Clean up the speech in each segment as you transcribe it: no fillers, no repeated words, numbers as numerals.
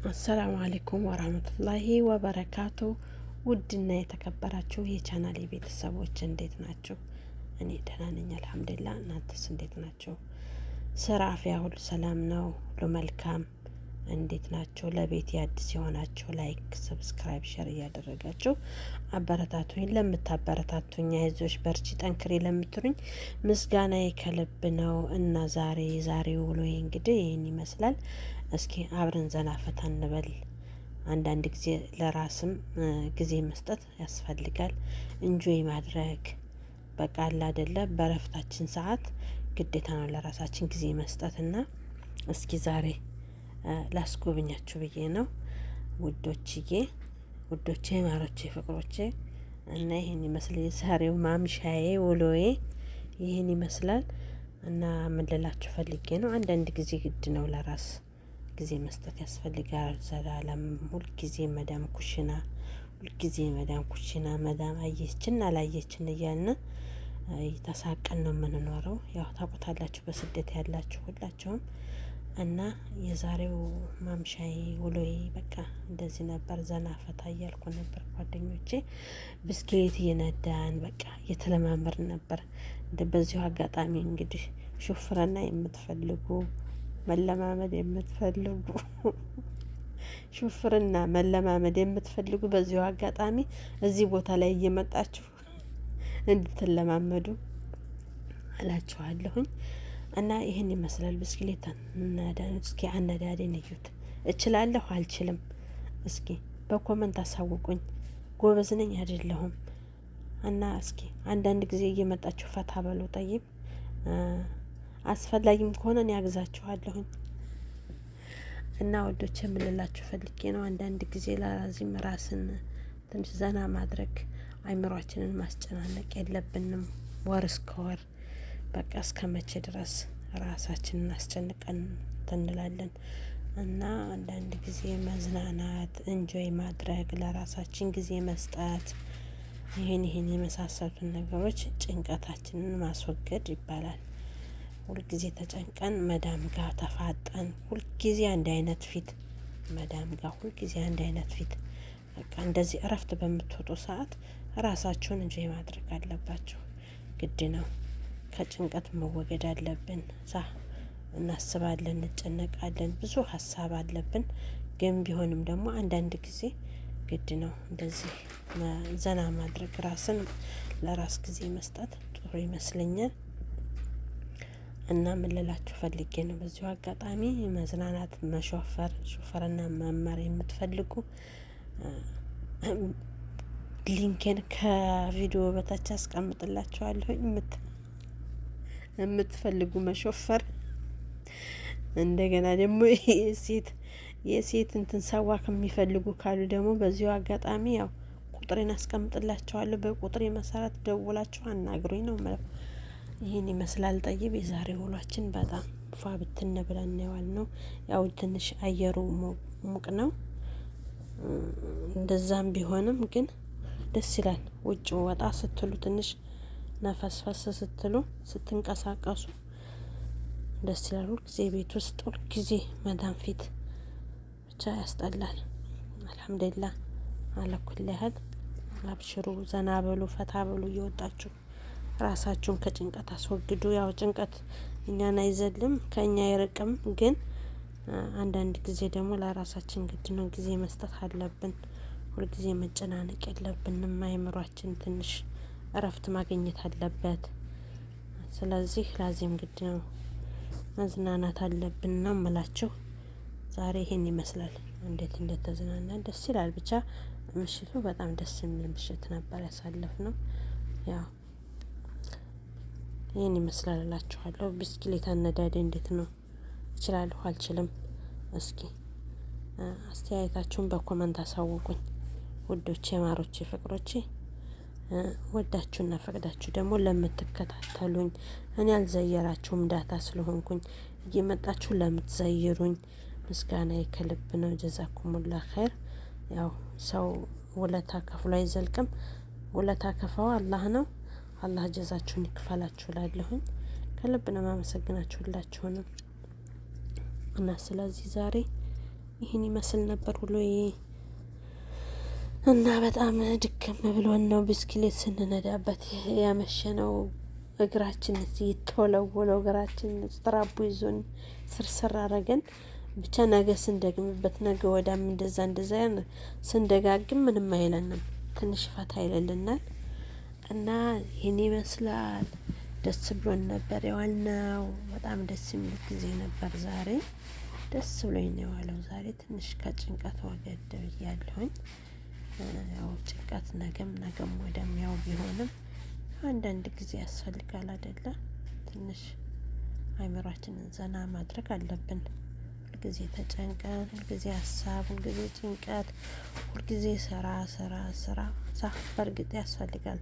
አሰላሙ አለይኩም ወራህመቱላሂ ወበረካቱ። ውድና የተከበራችሁ የቻናሌ ቤተሰቦች እንዴት ናችሁ? እኔ ደህና ነኝ አልሐምዱሊላህ። እናንተስ እንዴት ናችሁ? ስራ አፍያ ሁሉ ሰላም ነው? ሁሉ መልካም? እንዴት ናችሁ? ለቤት አዲስ የሆናችሁ ላይክ፣ ሰብስክራይብ፣ ሼር እያደረጋችሁ አበረታቱኝ። ለምታበረታቱኝ አይዞሽ በርቺ ጠንክሬ ለምትሉኝ ምስጋናዬ ከልብ ነው እና ዛሬ ውሎዬ እንግዲህ ይህን ይመስላል። እስኪ አብረን ዘና ፈታ እንበል። አንዳንድ ጊዜ ለራስም ጊዜ መስጠት ያስፈልጋል። እንጆይ ማድረግ በቃ አለ አይደለ? በረፍታችን ሰዓት ግዴታ ነው ለራሳችን ጊዜ መስጠት እና እስኪ ዛሬ ላስጎብኛችሁ ብዬ ነው ውዶቼ ማሮቼ ፍቅሮቼ እና ይህን ይመስል የዛሬው ማምሻዬ ውሎዬ ይህን ይመስላል እና ምን ልላችሁ ፈልጌ ነው፣ አንዳንድ ጊዜ ግድ ነው ለራስ ጊዜ መስጠት ያስፈልጋል። ዘላለም ሁልጊዜ መዳም ኩሽና መዳም አየችን አላየችን እያልን ተሳቀን ነው የምንኖረው። ያው ታውቁታላችሁ በስደት ያላችሁ ሁላችሁም። እና የዛሬው ማምሻዬ ውሎዬ በቃ እንደዚህ ነበር። ዘና ፈታ እያልኩ ነበር። ጓደኞቼ ብስክሌት እየነዳን በቃ እየተለማመድን ነበር። በዚሁ አጋጣሚ እንግዲህ ሹፍርና የምትፈልጉ መለማመድ የምትፈልጉ በዚሁ አጋጣሚ እዚህ ቦታ ላይ እየመጣችሁ እንድትለማመዱ አላችኋለሁኝ። እና ይህን ይመስላል። ብስክሌት እስኪ አነዳዴን እዩት። እችላለሁ አልችልም? እስኪ በኮመንት አሳውቁኝ። ጎበዝ ነኝ አይደለሁም? እና እስኪ አንዳንድ ጊዜ እየመጣችሁ ፈታ በሉ። ጠይብ አስፈላጊም ከሆነ እኔ ያግዛችኋለሁኝ። እና ወዶች የምልላችሁ ፈልጌ ነው፣ አንዳንድ ጊዜ ላዚም ራስን ትንሽ ዘና ማድረግ፣ አይምሯችንን ማስጨናነቅ የለብንም። ወር እስከ ወር በቃ እስከ መቼ ድረስ ራሳችንን አስጨንቀን እንላለን? እና አንዳንድ ጊዜ መዝናናት፣ እንጆይ ማድረግ፣ ለራሳችን ጊዜ መስጠት፣ ይህን የመሳሰሉትን ነገሮች ጭንቀታችንን ማስወገድ ይባላል። ሁልጊዜ ተጨንቀን መዳም ጋር ተፋጠን ሁልጊዜ አንድ አይነት ፊት በቃ እንደዚህ እረፍት በምትወጡ ሰዓት ራሳችሁን እንጆይ ማድረግ አለባችሁ። ግድ ነው። ከጭንቀት መወገድ አለብን። እናስባለን፣ እንጨነቃለን፣ ብዙ ሀሳብ አለብን። ግን ቢሆንም ደግሞ አንዳንድ ጊዜ ግድ ነው እንደዚህ ዘና ማድረግ፣ ራስን ለራስ ጊዜ መስጠት ጥሩ ይመስለኛል። እና ምን ልላችሁ ፈልጌ ነው፣ በዚሁ አጋጣሚ መዝናናት፣ ሾፈርና መማር የምትፈልጉ ሊንኬን ከቪዲዮ በታች አስቀምጥላችኋለሁ። የምትፈልጉ መሾፈር፣ እንደገና ደግሞ የሴት እንትን ሰዋ ከሚፈልጉ ካሉ ደግሞ በዚሁ አጋጣሚ ያው ቁጥሬን አስቀምጥላችኋለሁ። በቁጥሬ መሰረት ደውላችሁ አናግሩኝ ነው ማለት። ይህን ይመስላል። ጠይብ የዛሬ ውሏችን በጣም ፏ ብትን ብለን ነው። ያው ትንሽ አየሩ ሙቅ ነው። እንደዛም ቢሆንም ግን ደስ ይላል። ውጭ ወጣ ስትሉ ትንሽ ነፈስፈስ ስትሉ ስትንቀሳቀሱ ደስ ይላል። ሁልጊዜ ቤት ውስጥ ሁልጊዜ መዳም ፊት ብቻ ያስጠላል። አልሐምዱሊላህ አለኩል ያህል አብሽሩ፣ ዘና በሉ፣ ፈታ በሉ። እየወጣችሁ ራሳችሁን ከጭንቀት አስወግዱ። ያው ጭንቀት እኛን አይዘልም፣ ከእኛ አይርቅም። ግን አንዳንድ ጊዜ ደግሞ ለራሳችን ግድ ነው ጊዜ መስጠት አለብን። ሁልጊዜ መጨናነቅ የለብንም። አይምሯችን ትንሽ እረፍት ማግኘት አለበት። ስለዚህ ላዚም ግድ ነው መዝናናት አለብን ነው የምላችሁ። ዛሬ ይሄን ይመስላል። እንዴት እንደተዝናናን ደስ ይላል። ብቻ ምሽቱ በጣም ደስ የሚል ምሽት ነበር ያሳለፍነው። ያው ይሄን ይመስላል እላችኋለሁ። ብስክሌት አነዳዴ እንዴት ነው? እችላለሁ አልችልም? እስኪ አስተያየታችሁን በኮመንት አሳውቁኝ ውዶቼ፣ ማሮቼ፣ ፍቅሮቼ። ወዳችሁና ፈቅዳችሁ ደግሞ ለምትከታተሉኝ፣ እኔ አልዘየራችሁም ዳታ ስለሆንኩኝ እየመጣችሁ ለምትዘይሩኝ ምስጋናዬ ከልብ ነው። ጀዛኩሙላ ኸይር። ያው ሰው ውለታ ከፍሎ አይዘልቅም። ውለታ ከፋው አላህ ነው። አላህ ጀዛችሁን ይክፈላችሁ እላለሁኝ። ከልብ ነው ማመሰግናችሁ ሁላችሁንም። እና ስለዚህ ዛሬ ይህን ይመስል ነበር ውሎዬ እና በጣም ድክም ብሎን ነው ብስክሌት ስንነዳበት ያመሸነው። እግራችን የተወለወለው እግራችን ስትራቡ ይዞን ስርስር አረገን። ብቻ ነገ ስንደግምበት ነገ ወዳም እንደዛ ስንደጋግም ምንም አይለንም፣ ትንሽ ፈታ ይልልናል። እና ይህን ይመስላል። ደስ ብሎን ነበር የዋልነው። በጣም ደስ የሚል ጊዜ ነበር ዛሬ። ደስ ብሎኝ ነው የዋለው ዛሬ። ትንሽ ከጭንቀት ወገድ ብያለሁኝ። ያው ጭንቀት ነገም ወደም ያው ቢሆንም አንዳንድ ጊዜ ያስፈልጋል አይደለ? ትንሽ አይምሯችንን ዘና ማድረግ አለብን። ሁልጊዜ ተጨንቀን፣ ሁልጊዜ ሀሳብ፣ ሁልጊዜ ጭንቀት፣ ሁልጊዜ ስራ በእርግጥ ያስፈልጋል።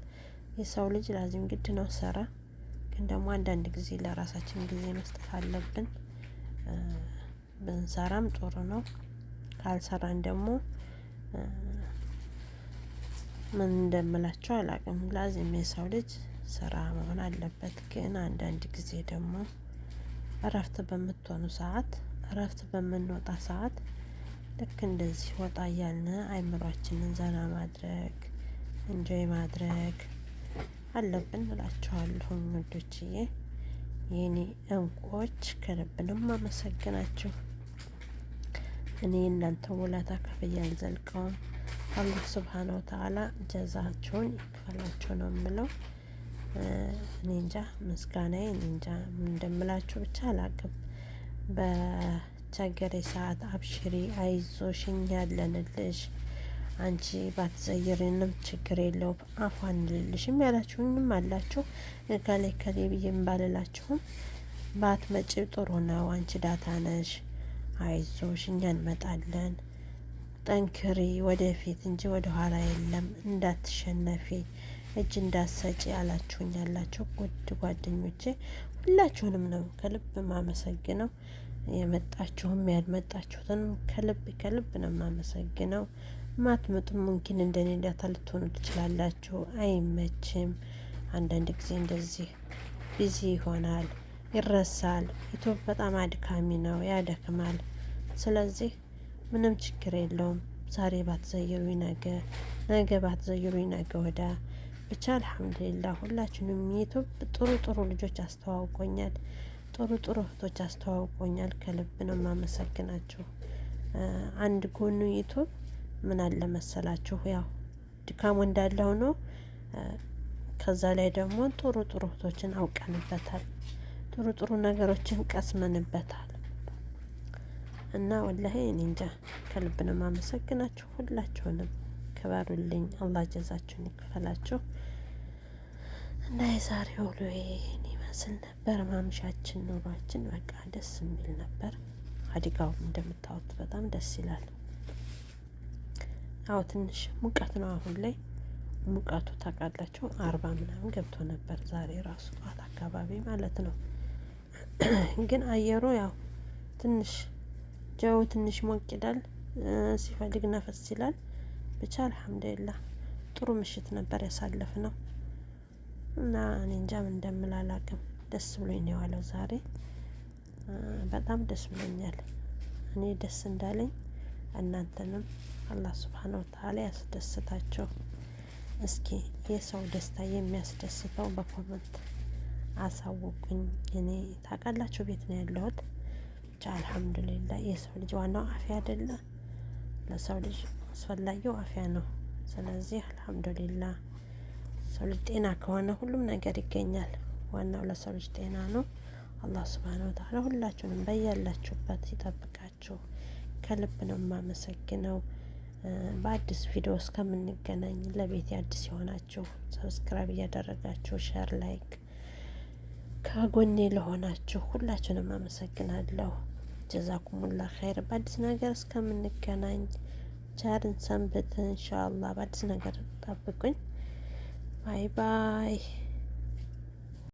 የሰው ልጅ ላዚም ግድ ነው ስራ። ግን ደግሞ አንዳንድ ጊዜ ለራሳችን ጊዜ መስጠት አለብን። ብንሰራም ጥሩ ነው። ካልሰራን ደግሞ ምን እንደምላቸው አላውቅም። ላዚም የሰው ልጅ ስራ መሆን አለበት። ግን አንዳንድ ጊዜ ደግሞ እረፍት በምትሆኑ ሰዓት፣ እረፍት በምንወጣ ሰዓት ልክ እንደዚህ ወጣ እያልን አይምሯችንን ዘና ማድረግ እንጆይ ማድረግ አለብን እላችኋለሁ ውዶችዬ፣ የኔ እንቁዎች። ከልብ ነው የማመሰግናችሁ። እኔ እናንተ ውለታ ከፍዬ አልዘልቀውም። አላህ ሱብሃነሁ ወተዓላ ጀዛቸውን ይክፈላቸው ነው የምለው። እኔ እንጃ ምስጋናዬ እኔ እንጃ ምን እንደምላችሁ ብቻ አላቅም። በቸገሬ ሰዓት አብሽሪ፣ አይዞሽ፣ እኛ ያለንልሽ፣ አንቺ ባትዘይሪንም ችግር የለውም አፏ እንልልሽም ያላችሁኝም አላችሁ። ከሌ ብዬም ባልላችሁም ባትመጪ ጥሩ ነው፣ አንቺ ዳታ ነሽ፣ አይዞሽ፣ እኛ እንመጣለን፣ ጠንክሪ ወደፊት እንጂ ወደ ኋላ የለም፣ እንዳትሸነፊ፣ እጅ እንዳትሰጪ ያላችሁኝ ያላችሁ ውድ ጓደኞቼ ሁላችሁንም ነው ከልብ ማመሰግነው። የመጣችሁም ያልመጣችሁትንም ከልብ ነው ማመሰግነው። ማትመጡም ሙምኪን እንደኔ ዳታ ልትሆኑ ትችላላችሁ። አይመችም። አንዳንድ ጊዜ እንደዚህ ቢዚ ይሆናል፣ ይረሳል። ዩቱብ በጣም አድካሚ ነው፣ ያደክማል። ስለዚህ ምንም ችግር የለውም። ዛሬ ባትዘይሩኝ ነገ ባትዘይሩኝ ነገ ወዳ ብቻ አልሐምዱሊላህ። ሁላችንም ዩቱብ ጥሩ ልጆች አስተዋውቆኛል፣ ጥሩ እህቶች አስተዋውቆኛል። ከልብ ነው ማመሰግናችሁ። አንድ ጎኑ ዩቱብ ምን አለ መሰላችሁ፣ ያው ድካሙ እንዳለ ሆኖ ከዛ ላይ ደግሞ ጥሩ እህቶችን አውቀንበታል፣ ጥሩ ነገሮችን ቀስመንበታል። እና ወላሂ እኔ እንጃ ከልብ ነው ማመሰግናችሁ። ሁላችሁንም ክበሩልኝ፣ አላህ ጀዛችሁን ይክፈላችሁ። እና የዛሬው ውሎዬ ይህን ይመስል ነበር። ማምሻችን ኑሯችን በቃ ደስ የሚል ነበር። አዲጋውም እንደምታዩት በጣም ደስ ይላል። አዎ ትንሽ ሙቀት ነው አሁን ላይ። ሙቀቱ ታውቃላችሁ 40 ምናምን ገብቶ ነበር ዛሬ ራሱ ጠዋት አካባቢ ማለት ነው። ግን አየሩ ያው ትንሽ ጀው ትንሽ ሞቅ ይላል፣ ሲፈልግ ነፈስ ይላል። ብቻ አልሐምዱሊላህ ጥሩ ምሽት ነበር ያሳለፍነው። እና እኔ እንጃ ምን እንደምል አላውቅም። ደስ ብሎኝ ነው የዋለው ዛሬ። በጣም ደስ ብሎኛል። እኔ ደስ እንዳለኝ እናንተንም አላህ ሱብሃነሁ ወተዓላ ያስደስታቸው። እስኪ የሰው ደስታ የሚያስደስተው በኮመንት አሳውቁኝ። እኔ ታውቃላችሁ ቤት ነው ያለሁት። ብቻ አልሐምዱሊላህ የሰው ልጅ ዋናው አፊያ አይደለ? ለሰው ልጅ አስፈላጊው አፊያ ነው። ስለዚህ አልሐምዱሊላህ ሰው ልጅ ጤና ከሆነ ሁሉም ነገር ይገኛል። ዋናው ለሰው ልጅ ጤና ነው። አላህ ሱብሃነሁ ወተዓላ ሁላችሁንም በያላችሁበት ይጠብቃችሁ። ከልብ ነው የማመሰግነው። በአዲስ ቪዲዮ እስከምንገናኝ ለቤት አዲስ የሆናችሁ ሰብስክራይብ እያደረጋችሁ ሼር፣ ላይክ ከጎኔ ለሆናችሁ ሁላችሁንም አመሰግናለሁ። ጀዛኩሙላ ኸይር። በአዲስ ነገር እስከምንገናኝ ቻርን ሰንብት። ኢንሻአላህ በአዲስ ነገር ጠብቁኝ። ባይ ባይ።